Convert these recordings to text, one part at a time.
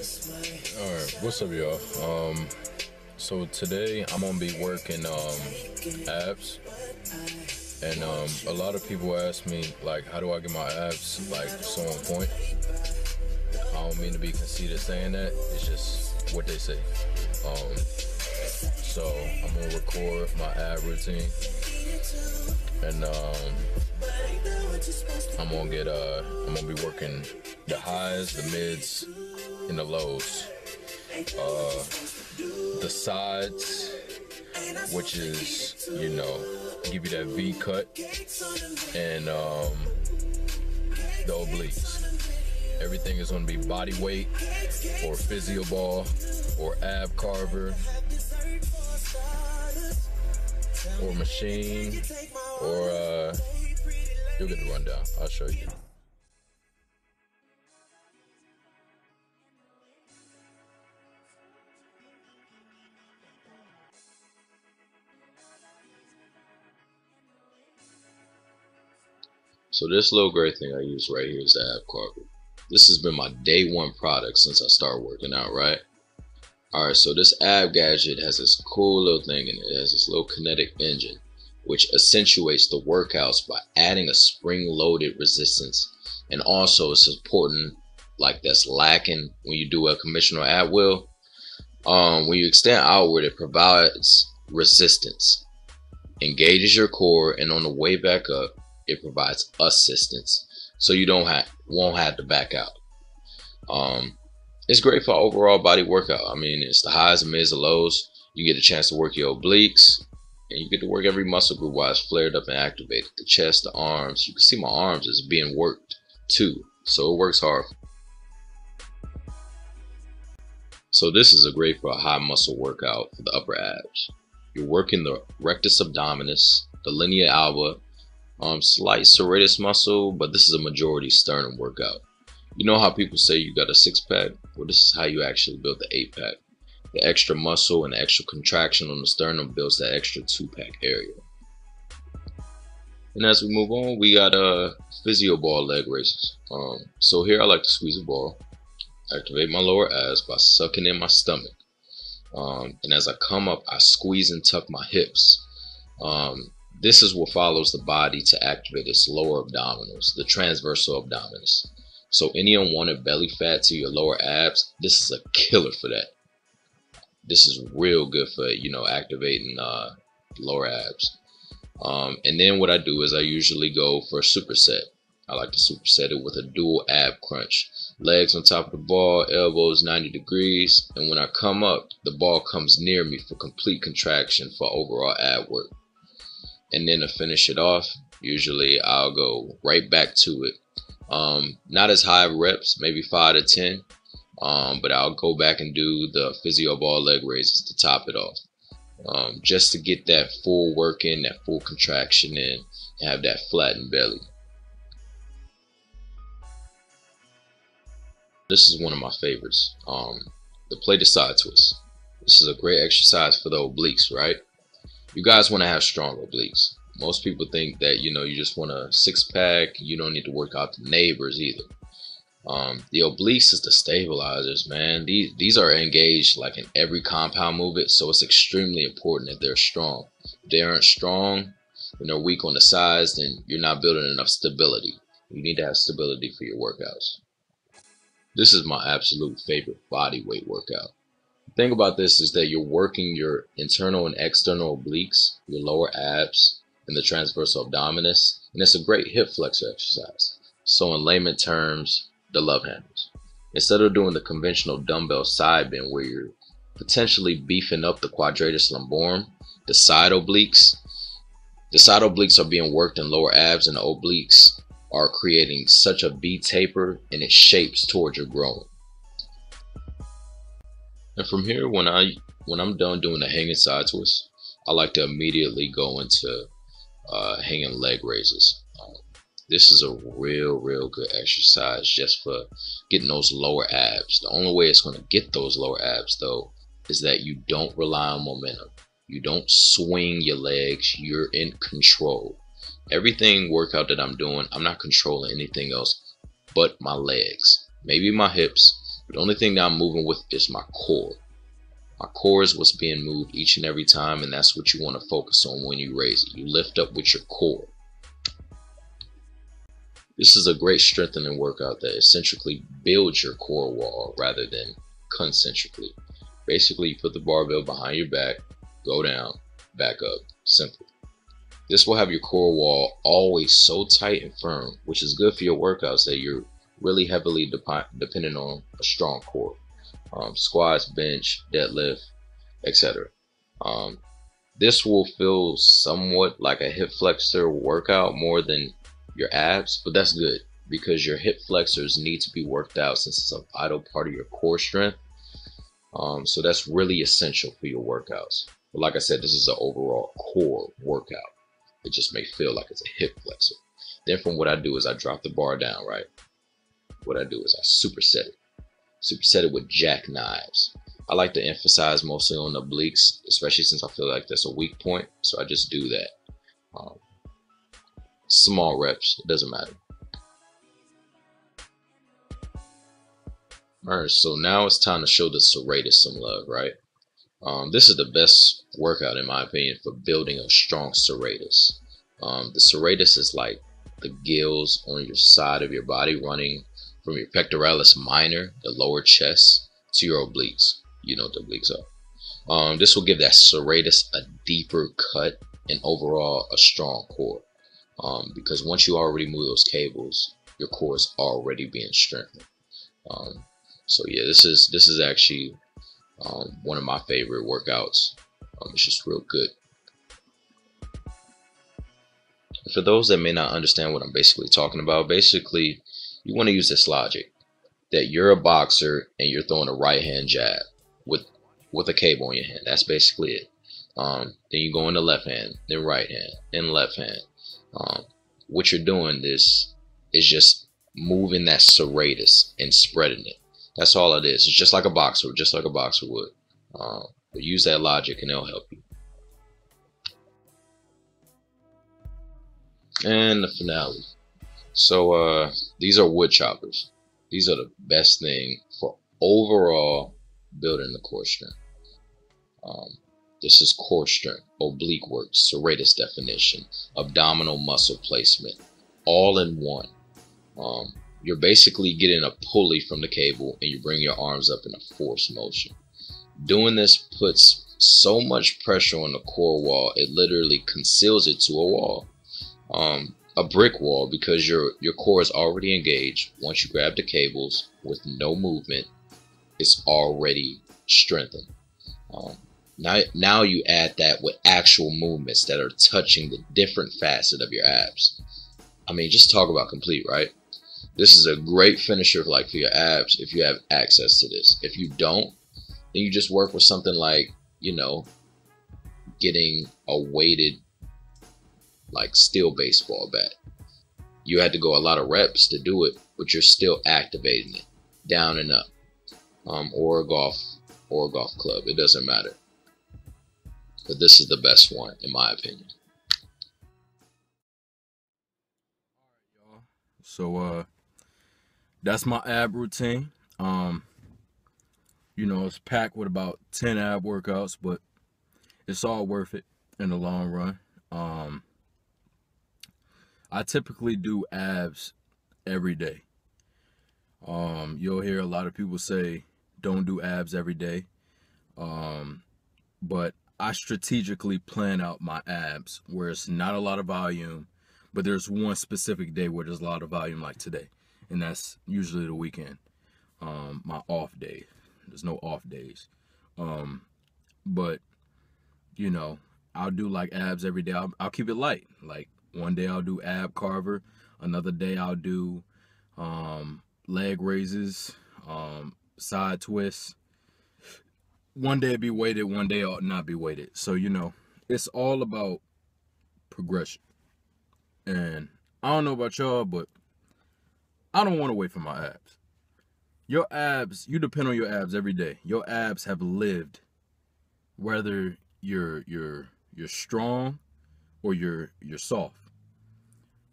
Alright, what's up y'all? So today I'm gonna be working abs, and a lot of people ask me like, how do I get my abs like so on point? I don't mean to be conceited saying that, it's just what they say. So I'm gonna record my ab routine, and I'm gonna be working the highs, the mids, and the lows. The sides, which is, give you that V cut, and the obliques. Everything is going to be body weight, or Physioball, or ab Carver, or machine, or you'll get the rundown. I'll show you. So this little gray thing I use right here is the ab Carver. This has been my day one product since I started working out, right? Alright, so this ab gadget has this cool little thing in it. It has this little kinetic engine, which accentuates the workouts by adding a spring-loaded resistance. And also it's important, like that's lacking when you do a conventional ab wheel. When you extend outward, it provides resistance, engages your core, and on the way back up, it provides assistance, so you won't have to back out. It's great for overall body workout. I mean, it's the highs, the mids, the lows. You get a chance to work your obliques, and you get to work every muscle group while it's flared up and activated. The chest, the arms. You can see my arms is being worked too, so it works hard. So this is great for a high muscle workout for the upper abs. You're working the rectus abdominis, the linea alba, slight serratus muscle, but this is a majority sternum workout. You know how people say you got a 6-pack? Well, this is how you actually build the 8-pack. The extra muscle and the extra contraction on the sternum builds that extra 2-pack area. And as we move on, we got Physioball leg raises. So here I like to squeeze a ball, activate my lower abs by sucking in my stomach. And as I come up, I squeeze and tuck my hips. This is what follows the body to activate its lower abdominals, the transversal abdominis. So any unwanted belly fat to your lower abs, this is a killer for that. This is real good for, activating lower abs. And then what I do is I usually go for a superset. I like to superset it with a dual ab crunch. Legs on top of the ball, elbows 90 degrees. And when I come up, the ball comes near me for complete contraction for overall ab work. And then to finish it off, usually I'll go right back to it. Not as high reps, maybe 5 to 10, but I'll go back and do the Physioball leg raises to top it off, just to get that full work in, that full contraction in, and have that flattened belly. This is one of my favorites, the plated side twist. This is a great exercise for the obliques, right? You guys want to have strong obliques. Most people think that, you just want a 6-pack. You don't need to work out the neighbors either. The obliques is the stabilizers, man. These are engaged like in every compound movement, so it's extremely important that they're strong. If they aren't strong and they're weak on the sides, then you're not building enough stability. You need to have stability for your workouts. This is my absolute favorite body weight workout. The thing about this is that you're working your internal and external obliques, your lower abs, and the transversal abdominis, and it's a great hip flexor exercise. So in layman terms, the love handles. Instead of doing the conventional dumbbell side bend where you're potentially beefing up the quadratus lumborum, the side obliques are being worked in lower abs, and the obliques are creating such a V taper, and it shapes towards your groin. And from here, when I'm done doing the hanging side twist, I like to immediately go into hanging leg raises. This is a real good exercise just for getting those lower abs. The only way it's going to get those lower abs, though, is that you don't rely on momentum. You don't swing your legs. You're in control. Everything workout that I'm doing, I'm not controlling anything else but my legs. Maybe my hips, The only thing that I'm moving with is my core. My core is what's being moved each and every time, and that's what you want to focus on when you raise it. You lift up with your core. This is a great strengthening workout that essentially builds your core wall rather than concentrically. Basically, you put the barbell behind your back, go down, back up. Simple. This will have your core wall always so tight and firm, which is good for your workouts that you're really heavily dependent on a strong core. Squats, bench, deadlift, etc. This will feel somewhat like a hip flexor workout more than your abs, but that's good because your hip flexors need to be worked out since it's a vital part of your core strength. So that's really essential for your workouts. But like I said, this is an overall core workout. It just may feel like it's a hip flexor. Then from what I do is I drop the bar down, right? What I do is I superset it. Superset it with jackknives. I like to emphasize mostly on the obliques, especially since I feel like that's a weak point. So I just do that. Small reps, it doesn't matter. Alright, so now it's time to show the serratus some love, right? This is the best workout in my opinion for building a strong serratus. The serratus is like the gills on your side of your body running from your pectoralis minor, the lower chest, to your obliques. You know what the obliques are. This will give that serratus a deeper cut and overall a strong core. Because once you already move those cables, your core is already being strengthened. So yeah, this is actually one of my favorite workouts. It's just real good. For those that may not understand what I'm basically talking about, basically you want to use this logic that you're a boxer and you're throwing a right hand jab with a cable in your hand. That's basically it. Then you go into left hand, then right hand, then left hand. What you're doing is just moving that serratus and spreading it. That's all it is. It's just like a boxer would. But use that logic and it'll help you. And the finale. So these are Woodchoppers. These are the best thing for overall building the core strength. This is core strength, oblique work, serratus definition, abdominal muscle placement, all in one. You're basically getting a pulley from the cable and you bring your arms up in a force motion. Doing this puts so much pressure on the core wall, it literally conceals it to a wall. A brick wall, because your core is already engaged. Once you grab the cables with no movement, it's already strengthened. Now you add that with actual movements that are touching the different facet of your abs. I mean, just talk about complete, right? This is a great finisher for your abs if you have access to this. If you don't, then you just work with something like, you know, getting a weighted steel baseball bat. You had to go a lot of reps to do it, but you're still activating it down and up. Or a golf club, it doesn't matter. But this is the best one in my opinion. Alright, y'all. So that's my ab routine. You know, it's packed with about 10 ab workouts, but it's all worth it in the long run. I typically do abs every day. You'll hear a lot of people say don't do abs every day. But I strategically plan out my abs where it's not a lot of volume, but there's one specific day where there's a lot of volume, like today, and that's usually the weekend. My off day. There's no off days. But you know, I'll do abs every day. I'll keep it light. Like one day I'll do ab Carver, another day I'll do leg raises, side twists. One day it'll be weighted, one day it'll not be weighted. So, you know, it's all about progression. And I don't know about y'all, but I don't want to wait for my abs. Your abs, you depend on your abs every day. Your abs have lived, whether you're strong or you're soft.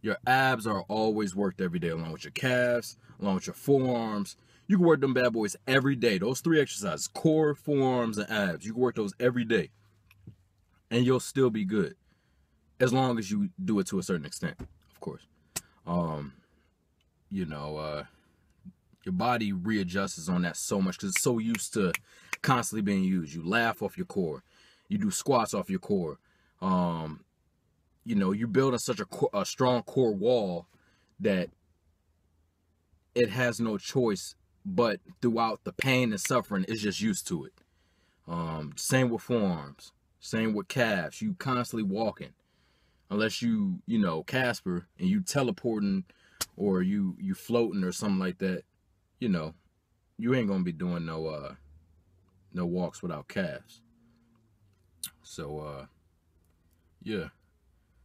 Your abs are always worked every day, along with your calves, along with your forearms. You can work them bad boys every day. Those 3 exercises, core, forearms, and abs, you can work those every day. And you'll still be good. As long as you do it to a certain extent, of course. You know, your body readjusts on that so much because it's so used to constantly being used. You laugh off your core. You do squats off your core. You know, you build on such a strong core wall that it has no choice but throughout the pain and suffering, it's just used to it. Same with forearms. Same with calves. You constantly walking. Unless you know, Casper, and you teleporting or you floating or something like that, you know, you ain't gonna be doing no walks without calves. So yeah.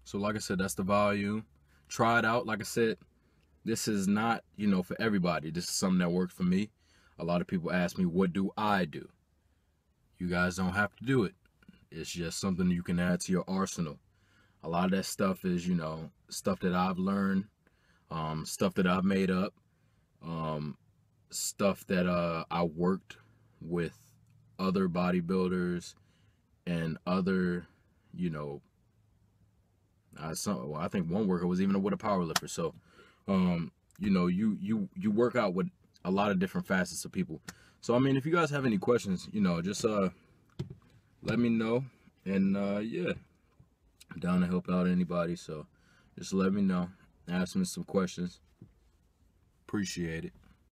So like I said, that's the volume. Try it out. Like I said, this is not, you know, for everybody. This is something that worked for me. A lot of people ask me, what do I do? You guys don't have to do it. It's just something you can add to your arsenal. A lot of that stuff is, you know, stuff that I've learned, stuff that I've made up, stuff that I worked with other bodybuilders and other, you know, I think one worker was even with a power lifter. So, you know, you work out with a lot of different facets of people. So, I mean, if you guys have any questions, you know, just let me know. And yeah, I'm down to help out anybody. So just let me know. Ask me some questions. Appreciate it.